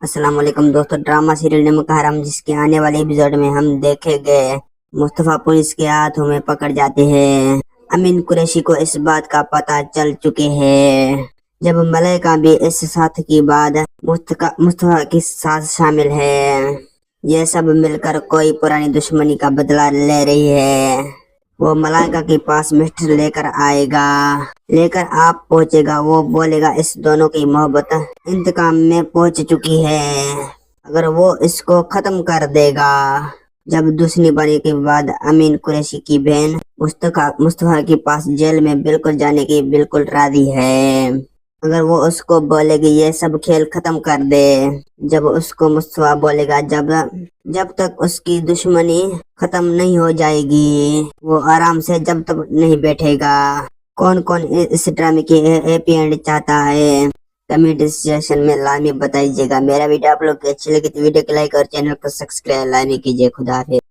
السلام علیکم دوستو، ڈرامہ سیریل نمک حرام جس کے آنے والے ایپیسوڈ میں ہم دیکھے گئے مصطفیٰ پولیس کے ہاتھوں میں پکڑ جاتے ہیں۔ امین قریشی کو اس بات کا پتہ چل چکے ہیں۔ جب ملائکہ بھی اس ساتھ کی بعد مصطفیٰ کے ساتھ شامل ہے، یہ سب مل کر کوئی پرانی دشمنی کا بدلہ لے رہی ہے۔ وہ ملائکہ کے پاس مسٹر لے کر آئے گا، لے کر آپ پہنچے گا۔ وہ بولے گا اس دونوں کی محبت انتقام میں پہنچ چکی ہے، اگر وہ اس کو ختم کر دے گا۔ جب دوسری باری کے بعد امین قریشی کی بہن مصطفیٰ کے پاس جیل میں بالکل جانے کی بالکل راضی ہے، اگر وہ اس کو بولے گی یہ سب کھیل ختم کر دے۔ جب اس کو مصطفیٰ بولے گا جب تک اس کی دشمنی ختم نہیں ہو جائے گی وہ آرام سے جب تک نہیں بیٹھے گا۔ کون اس ڈرامے کی ہیپی اینڈ چاہتا ہے کمنٹ سیکشن میں لازمی بتائیے گا۔ میرا ویڈیو آپ لوگ کو اچھی لگی تو ویڈیو کو لائک اور چینل کو سبسکرائب لازمی کیجیے۔ خدا حافظ۔